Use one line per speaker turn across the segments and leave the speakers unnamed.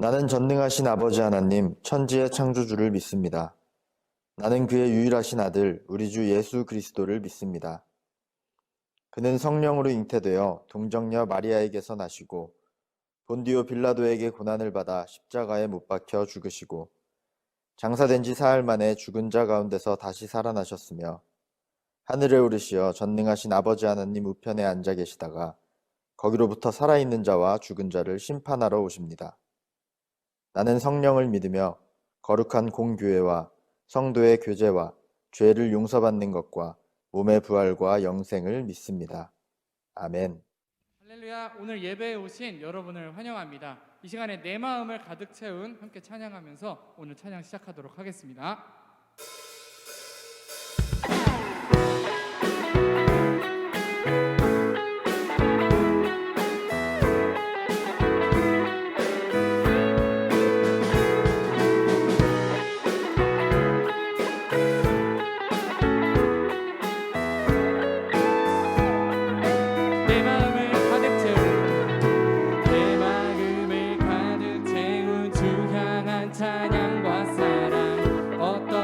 나는 전능하신 아버지 하나님, 천지의 창조주를 믿습니다. 나는 그의 유일하신 아들, 우리 주 예수 그리스도를 믿습니다. 그는 성령으로 잉태되어 동정녀 마리아에게서 나시고 본디오 빌라도에게 고난을 받아 십자가에 못 박혀 죽으시고 장사된 지 사흘 만에 죽은 자 가운데서 다시 살아나셨으며 하늘에 오르시어 전능하신 아버지 하나님 우편에 앉아 계시다가 거기로부터 살아있는 자와 죽은 자를 심판하러 오십니다. 나는 성령을 믿으며 거룩한 공교회와 성도의 교제와 죄를 용서받는 것과 몸의 부활과 영생을 믿습니다. 아멘.
할렐루야. 오늘 예배에 오신 여러분을 환영합니다. 이 시간에 내 마음을 가득 채운 함께 찬양하면서 오늘 찬양 시작하도록 하겠습니다. 내 마음을 가득 채운 내 마음을 가득 채운 주 향한 찬양과 사랑 어떤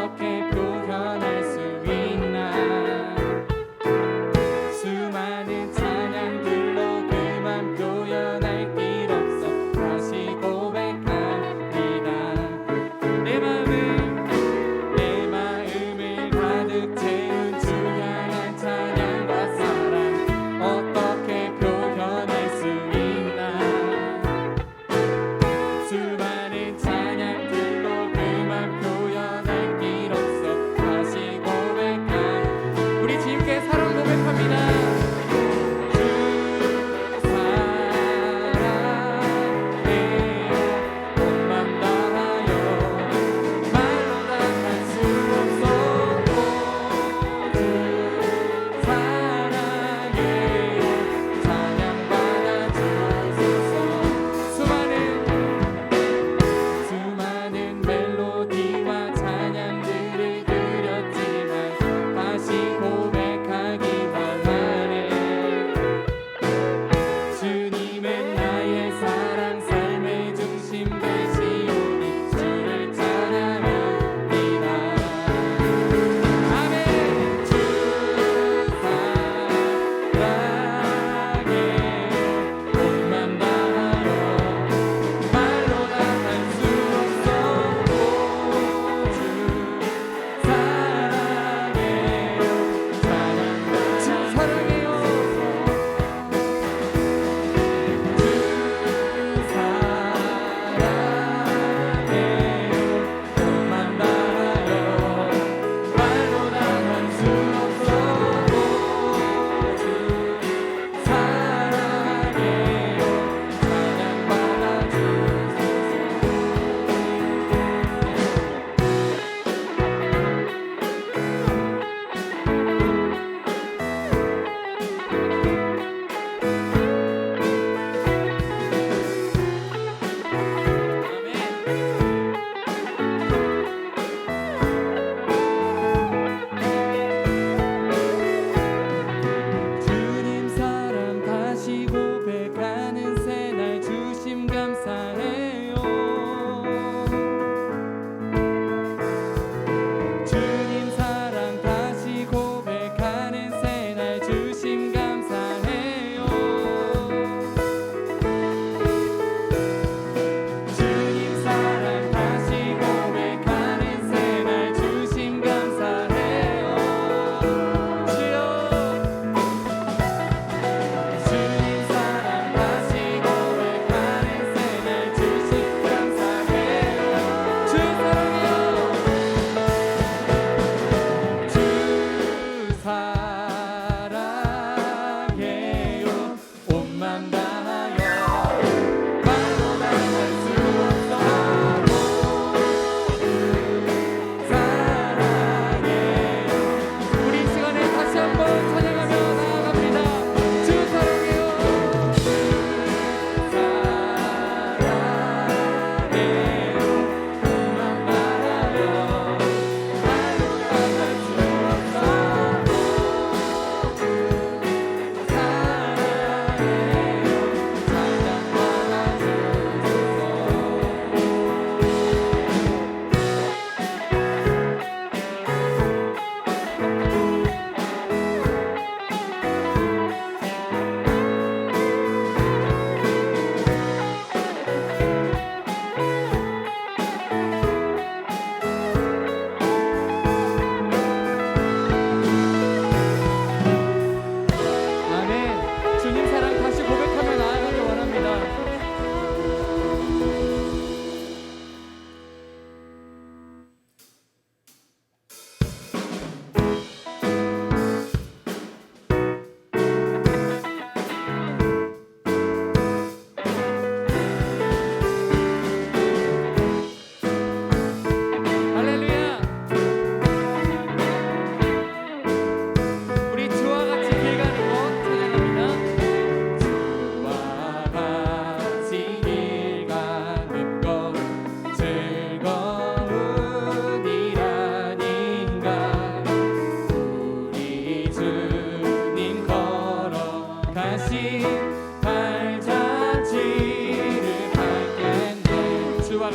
주와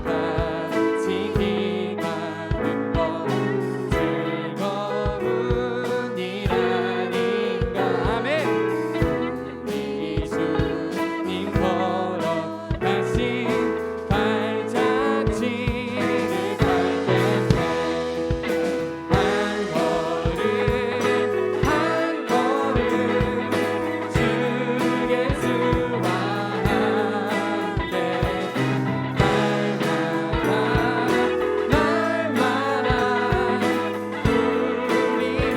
같이 길 가는 것 즐거운 일 아닌가. 아멘. 우리 주님 걸어가신 발자취를 밟겠네. 한 걸음 한 걸음 주 예수와 함께 날마다 우리는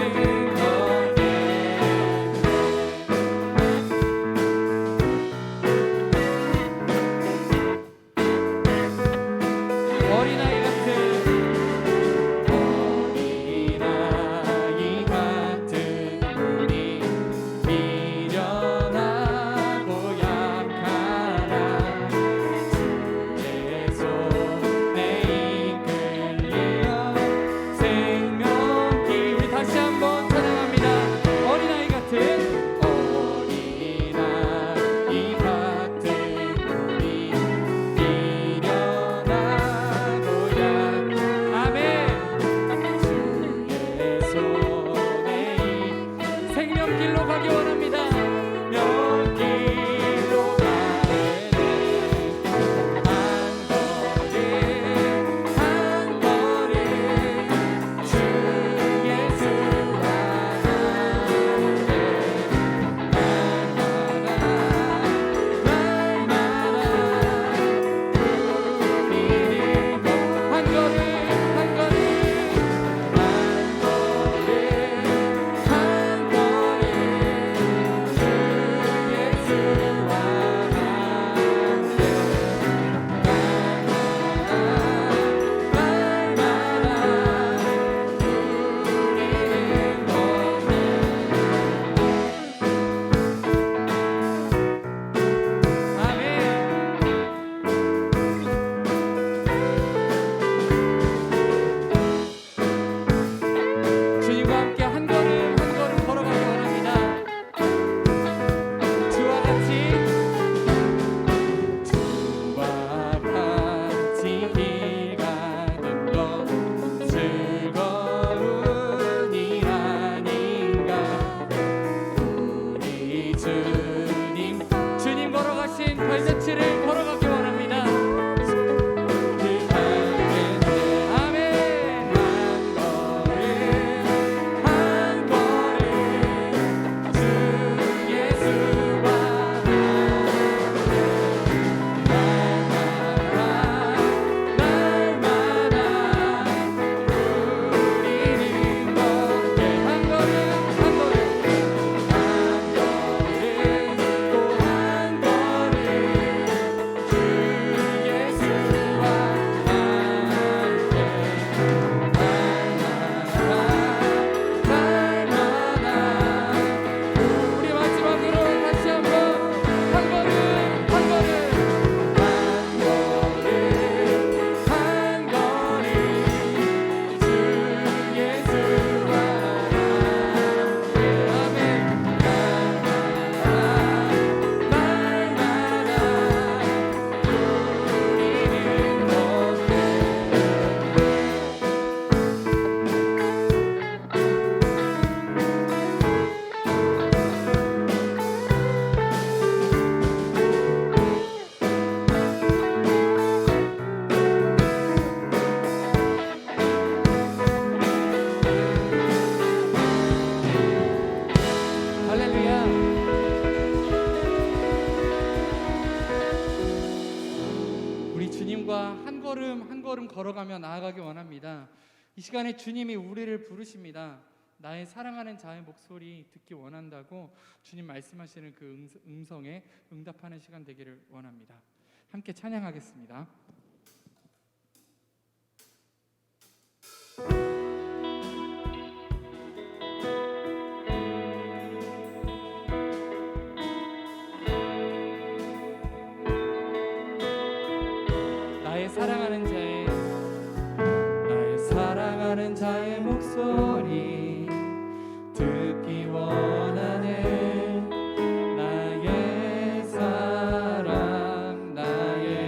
어린아이 같은 우리 미련하고 약하나 주의 손에 이끌리어 생명길. 우리 다시 한번 찬양합니다. 어린아이 같은 우리 미련하고 약. 아멘. 주의 손에 생명길로 가기 원합니다. 명길로 가네. 한 걸음 주 예수와 함께 날마다 우리는 한 걸음 한 걸음 주님과 함께 한 걸음 한 걸음 걸어가기 원합니다. 주와 같이 길 가는 것 즐거운 일 아닌가. 우리 주님 걸어가신 발자취를 걸어가기 원합니다. 아멘. 한 걸음 주 예수와 날마다 우리는 걷게. 한 걸음 한 걸음 또 한 걸음 주 예수와 함께 날마다. 우리 마지막으로 다시 한번 한 걸음 한 걸음 한 걸음 주 예수와 함께. 아멘. 날마다 우리는 걷게. 할렐루야. 우리 주님과 한 걸음 한 걸음 걸어가며 나아가기 원합니다. 이 시간에 주님이 우리를 부르십니다. 나의 사랑하는 자의 목소리 듣기 원한다고 주님 말씀하시는 그 음성에 응답하는 시간 되기를 원합니다. 함께 찬양하겠습니다. 나의 사랑하는 자의 목소리 듣기 원하네. 나의 사랑 나의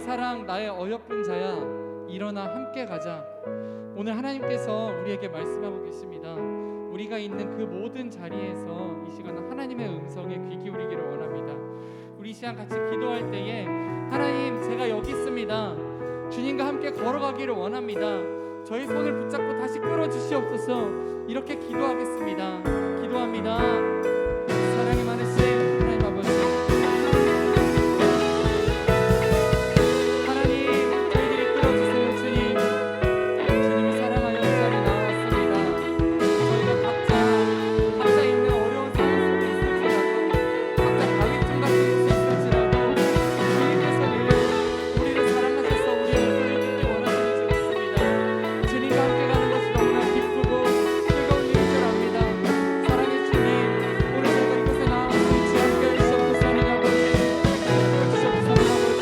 사랑 나의 어여쁜 자야 일어나 함께 가자. 오늘 하나님께서 우리에게 말씀하고 계십니다. 우리가 있는 그 모든 자리에서 이 시간 하나님의 음성에 귀 기울이기를 원합니다. 우리 이 시간 같이 기도할 때에 하나님, 제가 여기 있습니다. 주님과 함께 걸어가기를 원합니다. 저희 손을 붙잡고 다시 끌어주시옵소서. 이렇게 기도하겠습니다. 기도합니다. 사랑이 많으신 하나님 아버지, 하나님, 저희들을 끌어주세요. 주님, 주님을 사랑하여 이 자리에 나왔습니다. 저희가 각자 있는 어려운 상황 속에 있을지라도, 각자 가위통 같은 곳에 있을지라도 주님께서는 우리를 사랑하셔서 우리의 목소리를 듣기 원하시는 줄 믿습니다. 주님과 함께 가는 것이 너무나 기쁘고 즐거운 일인 줄 압니다. 사랑의 주님, 오늘 저희가 이곳에 나와 우리 주 함께 해주시옵소서. 하나님 아버지, 주시옵소서. 하나님 아버지,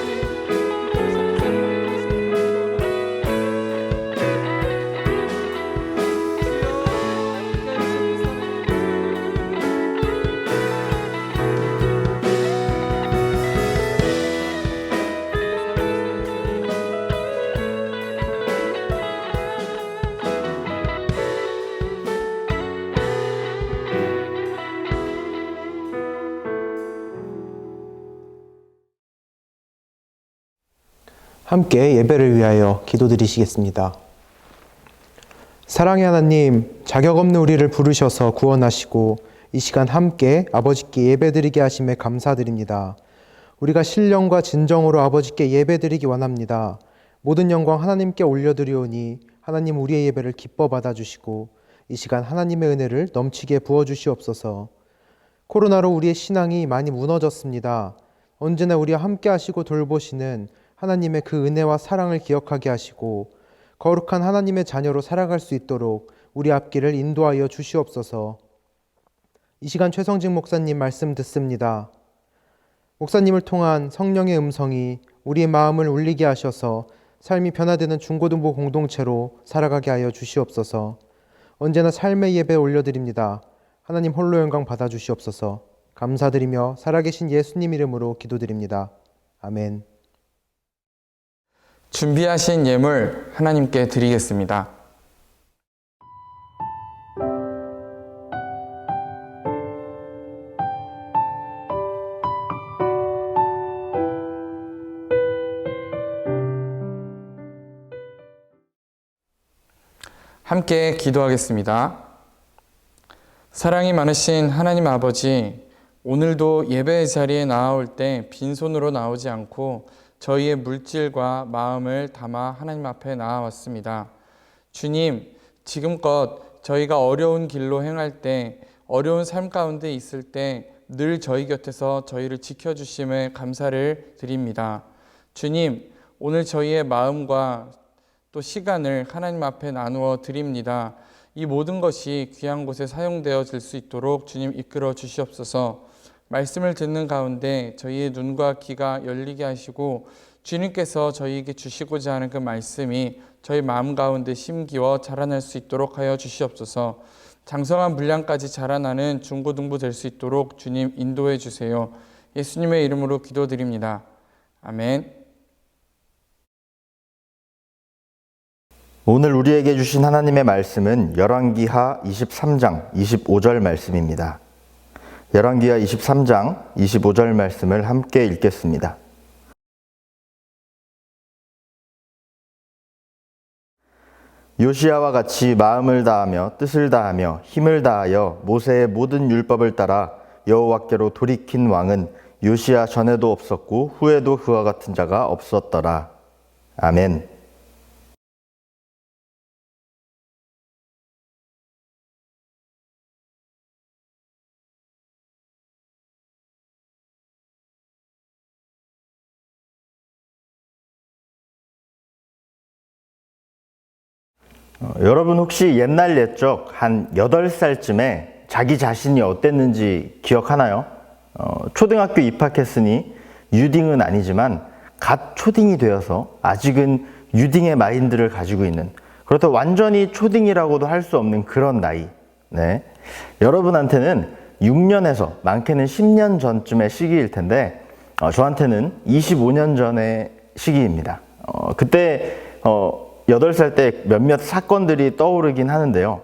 함께 예배를 위하여 기도드리시겠습니다. 사랑의 하나님, 자격 없는 우리를 부르셔서 구원하시고 이 시간 함께 아버지께 예배드리게 하심에 감사드립니다. 우리가 신령과 진정으로 아버지께 예배드리기 원합니다. 모든 영광 하나님께 올려드리오니 하나님, 우리의 예배를 기뻐 받아주시고 이 시간 하나님의 은혜를 넘치게 부어주시옵소서. 코로나로 우리의 신앙이 많이 무너졌습니다. 언제나 우리와 함께 하시고 돌보시는 하나님의 그 은혜와 사랑을 기억하게 하시고 거룩한 하나님의 자녀로 살아갈 수 있도록 우리 앞길을 인도하여 주시옵소서. 이 시간 최성직 목사님 말씀 듣습니다. 목사님을 통한 성령의 음성이 우리의 마음을 울리게 하셔서 삶이 변화되는 중고등부 공동체로 살아가게 하여 주시옵소서. 언제나 삶의 예배 올려드립니다. 하나님 홀로 영광 받아주시옵소서. 감사드리며 살아계신 예수님 이름으로 기도드립니다. 아멘.
준비하신 예물 하나님께 드리겠습니다. 함께 기도하겠습니다. 사랑이 많으신 하나님 아버지, 오늘도 예배의 자리에 나아올 때 빈손으로 나오지 않고 저희의 물질과 마음을 담아 하나님 앞에 나아왔습니다. 주님, 지금껏 저희가 어려운 길로 행할 때, 어려운 삶 가운데 있을 때 늘 저희 곁에서 저희를 지켜주심에 감사를 드립니다. 주님, 오늘 저희의 마음과 또 시간을 하나님 앞에 나누어 드립니다. 이 모든 것이 귀한 곳에 사용되어질 수 있도록 주님 이끌어 주시옵소서. 말씀을 듣는 가운데 저희의 눈과 귀가 열리게 하시고 주님께서 저희에게 주시고자 하는 그 말씀이 저희 마음 가운데 심기워 자라날 수 있도록 하여 주시옵소서. 장성한 분량까지 자라나는 중고등부 될 수 있도록 주님 인도해 주세요. 예수님의 이름으로 기도드립니다. 아멘.
오늘 우리에게 주신 하나님의 말씀은 열왕기하 23장 25절 말씀입니다. 열왕기하 23장 25절 말씀을 함께 읽겠습니다. 요시야와 같이 마음을 다하며 뜻을 다하며 힘을 다하여 모세의 모든 율법을 따라 여호와께로 돌이킨 왕은 요시야 전에도 없었고 후에도 그와 같은 자가 없었더라. 아멘. 여러분 혹시 옛날 옛적 한 8살쯤에 자기 자신이 어땠는지 기억하나요? 초등학교 입학했으니 유딩은 아니지만 갓 초딩이 되어서 아직은 유딩의 마인드를 가지고 있는, 그렇다고 완전히 초딩이라고도 할 수 없는 그런 나이. 네. 여러분한테는 6년에서 많게는 10년 전쯤의 시기일 텐데 저한테는 25년 전의 시기입니다. 그때 8살 때 몇몇 사건들이 떠오르긴 하는데요.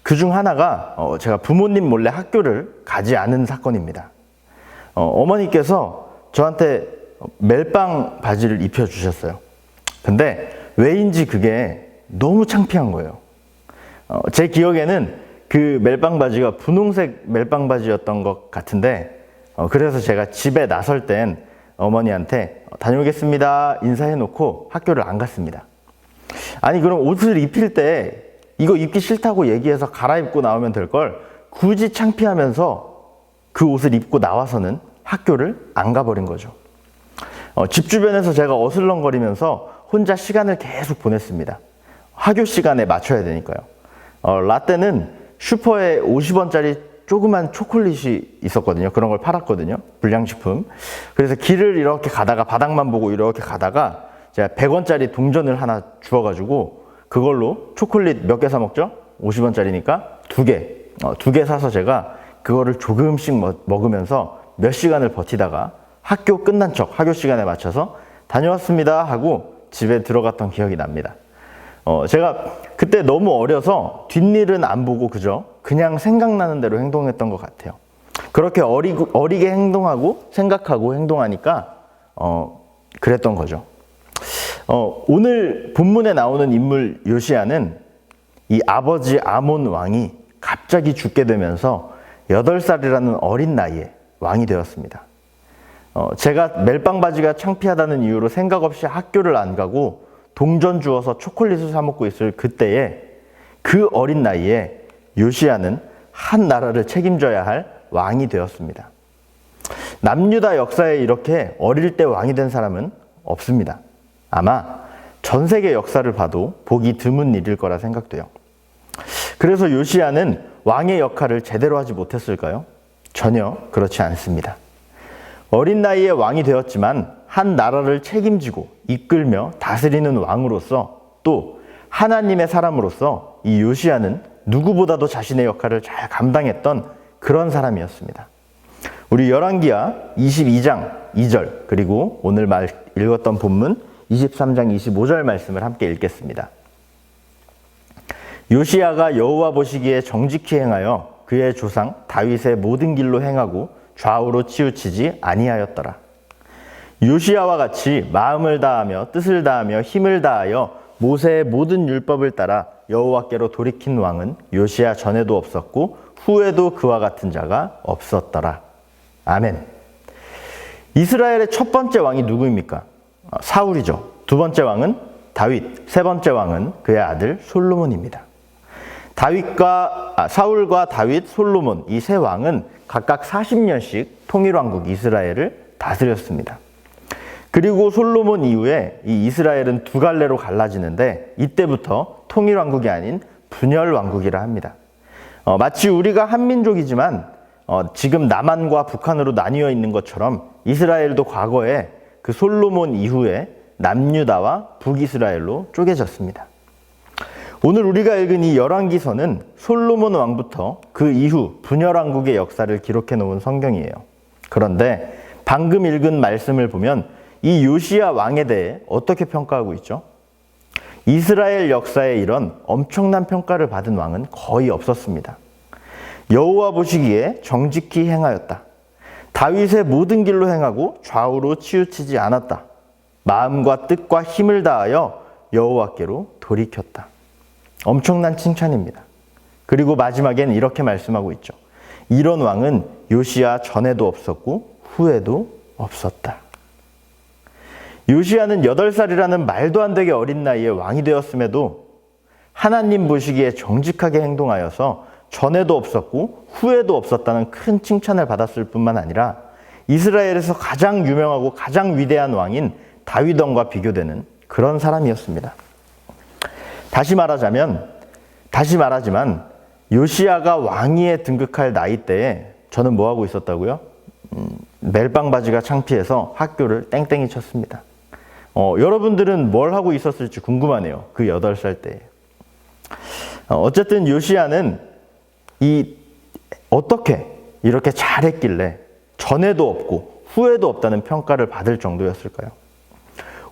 그중 하나가 제가 부모님 몰래 학교를 가지 않은 사건입니다. 어머니께서 저한테 멜빵 바지를 입혀주셨어요. 근데 왜인지 그게 너무 창피한 거예요. 제 기억에는 그 멜빵 바지가 분홍색 멜빵 바지였던 것 같은데, 그래서 제가 집에 나설 땐 어머니한테 다녀오겠습니다 인사해 놓고 학교를 안 갔습니다. 아니, 그럼 옷을 입힐 때 이거 입기 싫다고 얘기해서 갈아입고 나오면 될 걸 굳이 창피하면서 그 옷을 입고 나와서는 학교를 안 가버린 거죠. 집 주변에서 제가 어슬렁거리면서 혼자 시간을 계속 보냈습니다. 학교 시간에 맞춰야 되니까요. 라떼는 슈퍼에 50원짜리 조그만 초콜릿이 있었거든요. 그런 걸 팔았거든요. 불량식품. 그래서 길을 이렇게 가다가 바닥만 보고 이렇게 가다가 제가 100원짜리 동전을 하나 주워가지고 그걸로 초콜릿 몇 개 사 먹죠? 50원짜리니까 2개. 2개 사서 제가 그거를 조금씩 먹으면서 몇 시간을 버티다가 학교 끝난 척, 학교 시간에 맞춰서 다녀왔습니다 하고 집에 들어갔던 기억이 납니다. 제가 그때 너무 어려서 뒷일은 안 보고 그냥 생각나는 대로 행동했던 것 같아요. 그렇게 어리게 행동하고 생각하고 행동하니까 그랬던 거죠. 오늘 본문에 나오는 인물 요시야는 이 아버지 아몬 왕이 갑자기 죽게 되면서 8살이라는 어린 나이에 왕이 되었습니다. 제가 멜빵 바지가 창피하다는 이유로 생각 없이 학교를 안 가고 동전 주워서 초콜릿을 사 먹고 있을 그때에 그 어린 나이에 요시야는 한 나라를 책임져야 할 왕이 되었습니다. 남유다 역사에 이렇게 어릴 때 왕이 된 사람은 없습니다. 아마 전 세계 역사를 봐도 보기 드문 일일 거라 생각돼요. 그래서 요시야는 왕의 역할을 제대로 하지 못했을까요? 전혀 그렇지 않습니다. 어린 나이에 왕이 되었지만 한 나라를 책임지고 이끌며 다스리는 왕으로서 또 하나님의 사람으로서 이 요시야는 누구보다도 자신의 역할을 잘 감당했던 그런 사람이었습니다. 우리 열왕기하 22장 2절 그리고 오늘 읽었던 본문 23장 25절 말씀을 함께 읽겠습니다. 요시야가 여호와 보시기에 정직히 행하여 그의 조상 다윗의 모든 길로 행하고 좌우로 치우치지 아니하였더라. 요시야와 같이 마음을 다하며 뜻을 다하며 힘을 다하여 모세의 모든 율법을 따라 여호와께로 돌이킨 왕은 요시야 전에도 없었고 후에도 그와 같은 자가 없었더라. 아멘. 이스라엘의 첫 번째 왕이 누구입니까? 사울이죠. 두 번째 왕은 다윗, 세 번째 왕은 그의 아들 솔로몬입니다. 사울과 다윗, 솔로몬 이 세 왕은 각각 40년씩 통일왕국 이스라엘을 다스렸습니다. 그리고 솔로몬 이후에 이 이스라엘은 두 갈래로 갈라지는데 이때부터 통일왕국이 아닌 분열왕국이라 합니다. 마치 우리가 한민족이지만 지금 남한과 북한으로 나뉘어 있는 것처럼 이스라엘도 과거에 그 솔로몬 이후에 남유다와 북이스라엘로 쪼개졌습니다. 오늘 우리가 읽은 이 열왕기서는 솔로몬 왕부터 그 이후 분열왕국의 역사를 기록해 놓은 성경이에요. 그런데 방금 읽은 말씀을 보면 이 요시야 왕에 대해 어떻게 평가하고 있죠? 이스라엘 역사에 이런 엄청난 평가를 받은 왕은 거의 없었습니다. 여호와 보시기에 정직히 행하였다. 다윗의 모든 길로 행하고 좌우로 치우치지 않았다. 마음과 뜻과 힘을 다하여 여호와께로 돌이켰다. 엄청난 칭찬입니다. 그리고 마지막엔 이렇게 말씀하고 있죠. 이런 왕은 요시야 전에도 없었고 후에도 없었다. 요시야는 8살이라는 말도 안 되게 어린 나이에 왕이 되었음에도 하나님 보시기에 정직하게 행동하여서 전에도 없었고 후에도 없었다는 큰 칭찬을 받았을 뿐만 아니라 이스라엘에서 가장 유명하고 가장 위대한 왕인 다윗 왕과 비교되는 그런 사람이었습니다. 다시 말하지만 요시야가 왕위에 등극할 나이 때에 저는 뭐 하고 있었다고요? 멜빵 바지가 창피해서 학교를 땡땡이 쳤습니다. 여러분들은 뭘 하고 있었을지 궁금하네요. 그 8살 때. 어쨌든 요시야는 어떻게 이렇게 잘했길래 전에도 없고 후에도 없다는 평가를 받을 정도였을까요?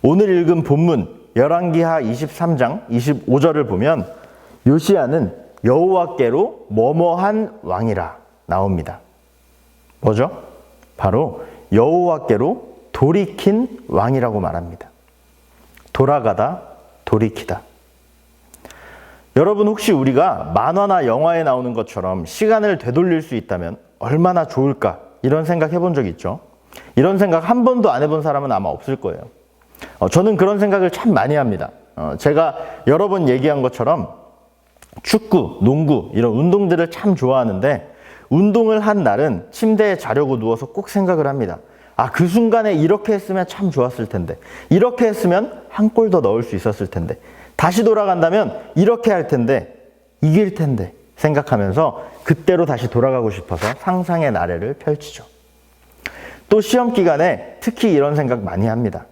오늘 읽은 본문 열왕기하 23장 25절을 보면 요시야는 여호와께로 뭐뭐한 왕이라 나옵니다. 뭐죠? 바로 여호와께로 돌이킨 왕이라고 말합니다. 돌아가다, 돌이키다. 여러분, 혹시 우리가 만화나 영화에 나오는 것처럼 시간을 되돌릴 수 있다면 얼마나 좋을까? 이런 생각 해본 적 있죠? 이런 생각 한 번도 안 해본 사람은 아마 없을 거예요. 저는 그런 생각을 참 많이 합니다. 제가 여러 번 얘기한 것처럼 축구, 농구 이런 운동들을 참 좋아하는데 운동을 한 날은 침대에 자려고 누워서 꼭 생각을 합니다. 아, 그 순간에 이렇게 했으면 참 좋았을 텐데, 이렇게 했으면 한 골 더 넣을 수 있었을 텐데, 다시 돌아간다면 이렇게 할 텐데, 이길 텐데 생각하면서 그때로 다시 돌아가고 싶어서 상상의 나래를 펼치죠. 또 시험 기간에 특히 이런 생각 많이 합니다.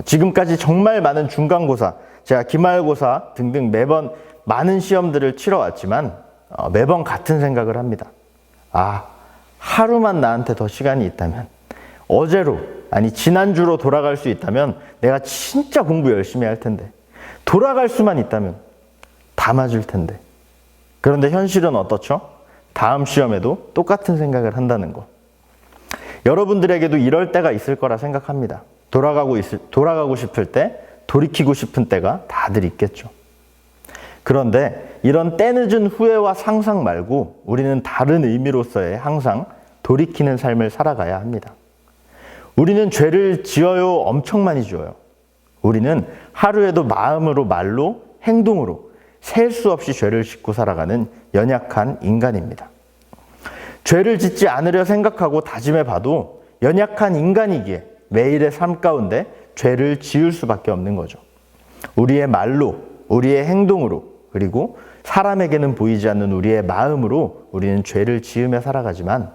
지금까지 정말 많은 중간고사, 제가 기말고사 등등 매번 많은 시험들을 치러왔지만 매번 같은 생각을 합니다. 아, 하루만 나한테 더 시간이 있다면, 어제로, 아니 지난주로 돌아갈 수 있다면 내가 진짜 공부 열심히 할 텐데, 돌아갈 수만 있다면 다 맞을 텐데. 그런데 현실은 어떻죠? 다음 시험에도 똑같은 생각을 한다는 거. 여러분들에게도 이럴 때가 있을 거라 생각합니다. 돌아가고 싶을 때, 돌이키고 싶은 때가 다들 있겠죠. 그런데 이런 때늦은 후회와 상상 말고 우리는 다른 의미로서의 항상 돌이키는 삶을 살아가야 합니다. 우리는 죄를 지어요, 엄청 많이 지어요. 우리는 하루에도 마음으로, 말로, 행동으로 셀 수 없이 죄를 짓고 살아가는 연약한 인간입니다. 죄를 짓지 않으려 생각하고 다짐해봐도 연약한 인간이기에 매일의 삶 가운데 죄를 지을 수밖에 없는 거죠. 우리의 말로, 우리의 행동으로, 그리고 사람에게는 보이지 않는 우리의 마음으로 우리는 죄를 지으며 살아가지만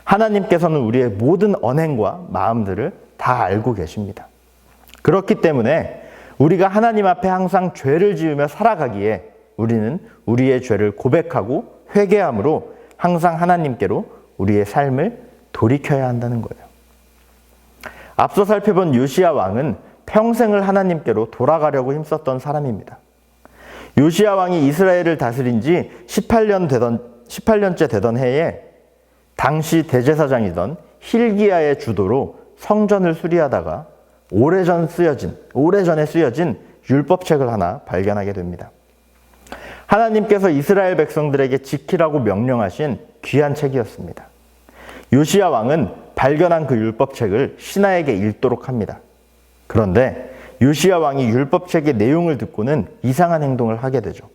하나님께서는 우리의 모든 언행과 마음들을 다 알고 계십니다. 그렇기 때문에 우리가 하나님 앞에 항상 죄를 지으며 살아가기에 우리는 우리의 죄를 고백하고 회개함으로 항상 하나님께로 우리의 삶을 돌이켜야 한다는 거예요. 앞서 살펴본 요시야 왕은 평생을 하나님께로 돌아가려고 힘썼던 사람입니다. 요시야 왕이 이스라엘을 다스린 지 18년째 되던 해에 당시 대제사장이던 hil기야의 주도로 성전을 수리하다가 오래전에 쓰여진 율법책을 하나 발견하게 됩니다. 하나님께서 이스라엘 백성들에게 지키라고 명령하신 귀한 책이었습니다. 요시야 왕은 발견한 그 율법책을 신하에게 읽도록 합니다. 그런데 요시야 왕이 율법책의 내용을 듣고는 이상한 행동을 하게 되죠.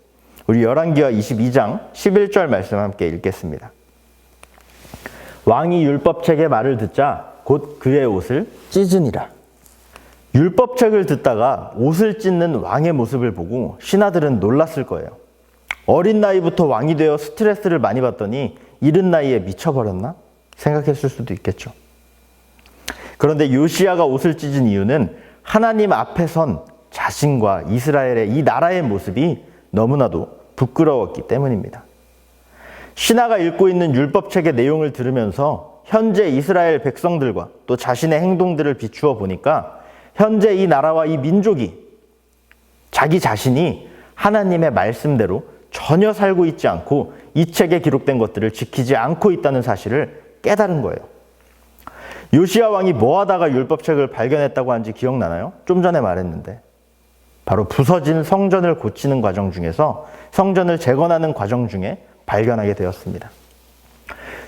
우리 열왕기하 22장 11절 말씀 함께 읽겠습니다. 왕이 율법책의 말을 듣자 곧 그의 옷을 찢으니라. 율법책을 듣다가 옷을 찢는 왕의 모습을 보고 신하들은 놀랐을 거예요. 어린 나이부터 왕이 되어 스트레스를 많이 받더니 이른 나이에 미쳐버렸나? 생각했을 수도 있겠죠. 그런데 요시야가 옷을 찢은 이유는 하나님 앞에 선 자신과 이스라엘의 이 나라의 모습이 너무나도 부끄러웠기 때문입니다. 신하가 읽고 있는 율법책의 내용을 들으면서 현재 이스라엘 백성들과 또 자신의 행동들을 비추어 보니까 현재 이 나라와 이 민족이 자기 자신이 하나님의 말씀대로 전혀 살고 있지 않고 이 책에 기록된 것들을 지키지 않고 있다는 사실을 깨달은 거예요. 요시야 왕이 뭐 하다가 율법책을 발견했다고 한지 기억나나요? 좀 전에 말했는데 바로 부서진 성전을 고치는 과정 중에서 성전을 재건하는 과정 중에 발견하게 되었습니다.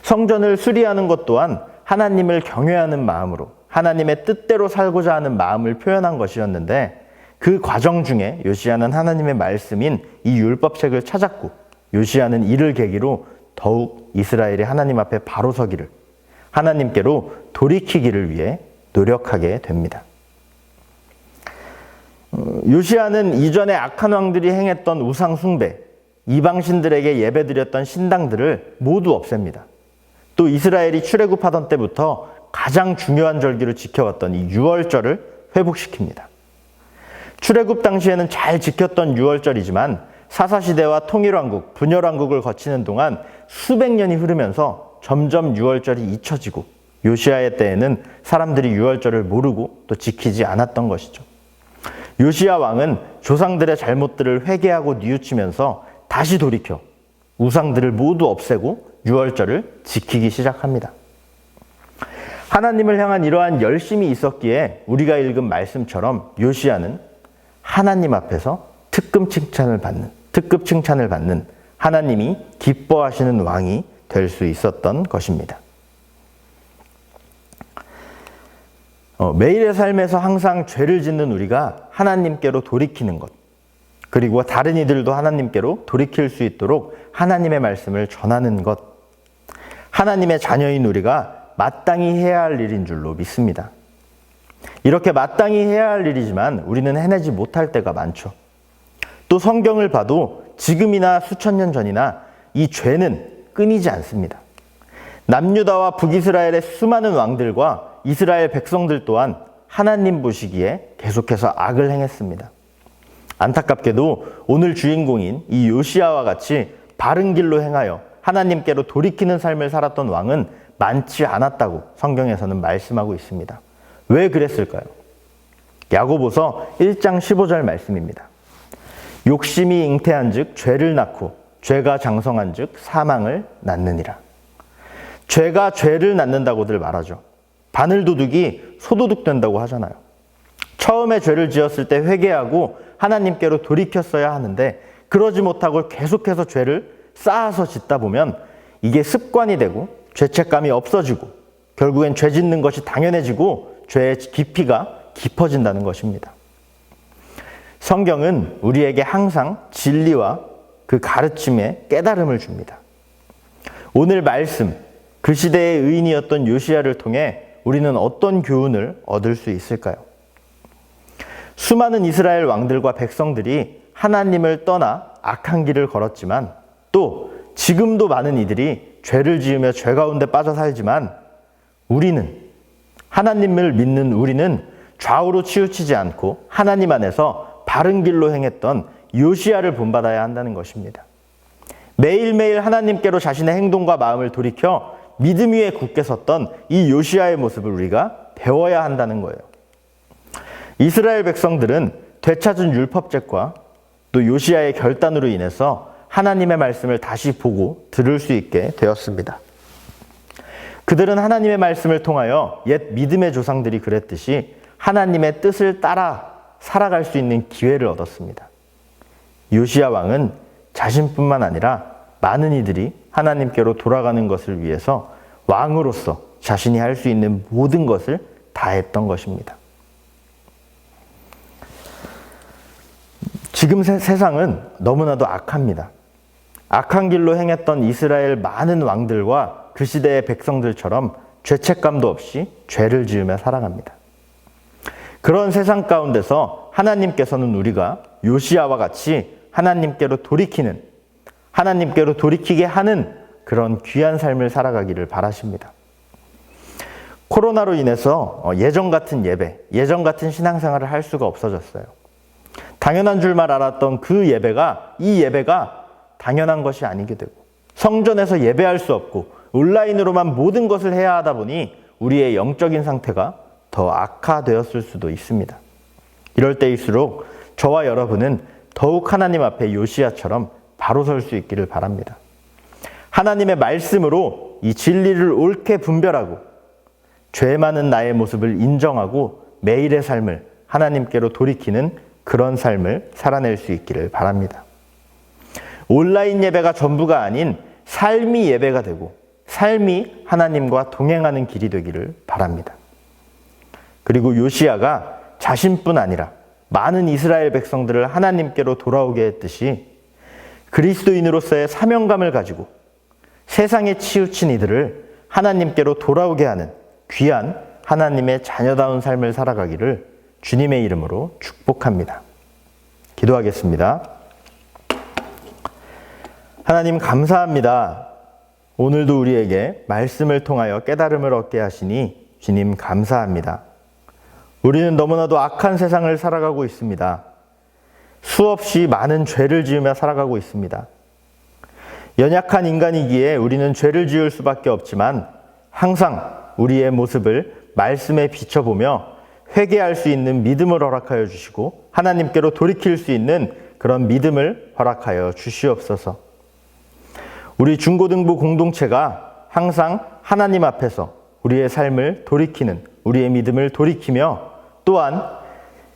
성전을 수리하는 것 또한 하나님을 경외하는 마음으로 하나님의 뜻대로 살고자 하는 마음을 표현한 것이었는데 그 과정 중에 요시야는 하나님의 말씀인 이 율법책을 찾았고 요시야는 이를 계기로 더욱 이스라엘이 하나님 앞에 바로 서기를 하나님께로 돌이키기를 위해 노력하게 됩니다. 요시야는 이전에 악한 왕들이 행했던 우상 숭배, 이방신들에게 예배드렸던 신당들을 모두 없앱니다. 또 이스라엘이 출애굽하던 때부터 가장 중요한 절기로 지켜왔던 이 유월절을 회복시킵니다. 출애굽 당시에는 잘 지켰던 유월절이지만 사사시대와 통일왕국, 분열왕국을 거치는 동안 수백 년이 흐르면서 점점 유월절이 잊혀지고 요시야의 때에는 사람들이 유월절을 모르고 또 지키지 않았던 것이죠. 요시야 왕은 조상들의 잘못들을 회개하고 뉘우치면서 다시 돌이켜 우상들을 모두 없애고 유월절을 지키기 시작합니다. 하나님을 향한 이러한 열심이 있었기에 우리가 읽은 말씀처럼 요시야는 하나님 앞에서 특급 칭찬을 받는 하나님이 기뻐하시는 왕이 될 수 있었던 것입니다. 매일의 삶에서 항상 죄를 짓는 우리가 하나님께로 돌이키는 것, 그리고 다른 이들도 하나님께로 돌이킬 수 있도록 하나님의 말씀을 전하는 것, 하나님의 자녀인 우리가 마땅히 해야 할 일인 줄로 믿습니다. 이렇게 마땅히 해야 할 일이지만 우리는 해내지 못할 때가 많죠. 또 성경을 봐도 지금이나 수천 년 전이나 이 죄는 끊이지 않습니다. 남유다와 북이스라엘의 수많은 왕들과 이스라엘 백성들 또한 하나님 보시기에 계속해서 악을 행했습니다. 안타깝게도 오늘 주인공인 이 요시야와 같이 바른 길로 행하여 하나님께로 돌이키는 삶을 살았던 왕은 많지 않았다고 성경에서는 말씀하고 있습니다. 왜 그랬을까요? 야고보서 1장 15절 말씀입니다. 욕심이 잉태한 즉 죄를 낳고 죄가 장성한 즉 사망을 낳느니라. 죄가 죄를 낳는다고들 말하죠. 바늘도둑이 소도둑 된다고 하잖아요. 처음에 죄를 지었을 때 회개하고 하나님께로 돌이켰어야 하는데 그러지 못하고 계속해서 죄를 쌓아서 짓다 보면 이게 습관이 되고 죄책감이 없어지고 결국엔 죄 짓는 것이 당연해지고 죄의 깊이가 깊어진다는 것입니다. 성경은 우리에게 항상 진리와 그 가르침에 깨달음을 줍니다. 오늘 말씀, 그 시대의 의인이었던 요시야를 통해 우리는 어떤 교훈을 얻을 수 있을까요? 수많은 이스라엘 왕들과 백성들이 하나님을 떠나 악한 길을 걸었지만 또 지금도 많은 이들이 죄를 지으며 죄 가운데 빠져 살지만 우리는, 하나님을 믿는 우리는 좌우로 치우치지 않고 하나님 안에서 바른 길로 행했던 요시야를 본받아야 한다는 것입니다. 매일매일 하나님께로 자신의 행동과 마음을 돌이켜 믿음 위에 굳게 섰던 이 요시야의 모습을 우리가 배워야 한다는 거예요. 이스라엘 백성들은 되찾은 율법책과 또 요시야의 결단으로 인해서 하나님의 말씀을 다시 보고 들을 수 있게 되었습니다. 그들은 하나님의 말씀을 통하여 옛 믿음의 조상들이 그랬듯이 하나님의 뜻을 따라 살아갈 수 있는 기회를 얻었습니다. 요시야 왕은 자신뿐만 아니라 많은 이들이 하나님께로 돌아가는 것을 위해서 왕으로서 자신이 할 수 있는 모든 것을 다했던 것입니다. 지금 세상은 너무나도 악합니다. 악한 길로 행했던 이스라엘 많은 왕들과 그 시대의 백성들처럼 죄책감도 없이 죄를 지으며 살아갑니다. 그런 세상 가운데서 하나님께서는 우리가 요시야와 같이 하나님께로 돌이키는, 하나님께로 돌이키게 하는 그런 귀한 삶을 살아가기를 바라십니다. 코로나로 인해서 예전 같은 예배, 예전 같은 신앙생활을 할 수가 없어졌어요. 당연한 줄만 알았던 그 예배가, 이 예배가 당연한 것이 아니게 되고 성전에서 예배할 수 없고 온라인으로만 모든 것을 해야 하다 보니 우리의 영적인 상태가 더 악화되었을 수도 있습니다. 이럴 때일수록 저와 여러분은 더욱 하나님 앞에 요시야처럼 바로 설 수 있기를 바랍니다. 하나님의 말씀으로 이 진리를 옳게 분별하고 죄 많은 나의 모습을 인정하고 매일의 삶을 하나님께로 돌이키는 그런 삶을 살아낼 수 있기를 바랍니다. 온라인 예배가 전부가 아닌 삶이 예배가 되고 삶이 하나님과 동행하는 길이 되기를 바랍니다. 그리고 요시야가 자신뿐 아니라 많은 이스라엘 백성들을 하나님께로 돌아오게 했듯이 그리스도인으로서의 사명감을 가지고 세상에 치우친 이들을 하나님께로 돌아오게 하는 귀한 하나님의 자녀다운 삶을 살아가기를 주님의 이름으로 축복합니다. 기도하겠습니다. 하나님 감사합니다. 오늘도 우리에게 말씀을 통하여 깨달음을 얻게 하시니 주님 감사합니다. 우리는 너무나도 악한 세상을 살아가고 있습니다. 수없이 많은 죄를 지으며 살아가고 있습니다. 연약한 인간이기에 우리는 죄를 지을 수밖에 없지만 항상 우리의 모습을 말씀에 비춰보며 회개할 수 있는 믿음을 허락하여 주시고 하나님께로 돌이킬 수 있는 그런 믿음을 허락하여 주시옵소서. 우리 중고등부 공동체가 항상 하나님 앞에서 우리의 삶을 돌이키는, 우리의 믿음을 돌이키며 또한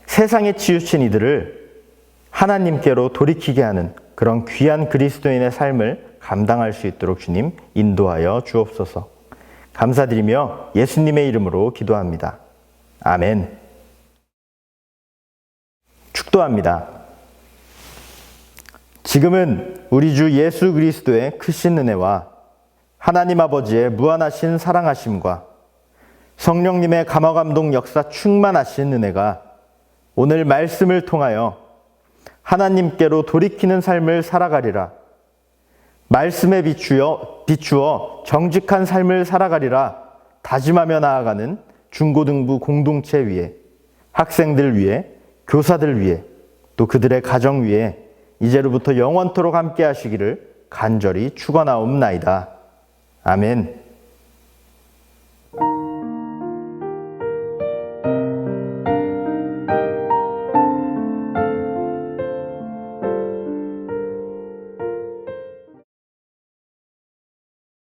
세상에 치우친 이들을 하나님께로 돌이키게 하는 그런 귀한 그리스도인의 삶을 감당할 수 있도록 주님 인도하여 주옵소서. 감사드리며 예수님의 이름으로 기도합니다. 아멘. 축도합니다. 지금은 우리 주 예수 그리스도의 크신 은혜와 하나님 아버지의 무한하신 사랑하심과 성령님의 감화감동 역사 충만하신 은혜가 오늘 말씀을 통하여 하나님께로 돌이키는 삶을 살아가리라, 말씀에 비추어 정직한 삶을 살아가리라 다짐하며 나아가는 중고등부 공동체 위에, 학생들 위에, 교사들 위에, 또 그들의 가정 위에 이제로부터 영원토록 함께 하시기를 간절히 축원하옵나이다. 아멘.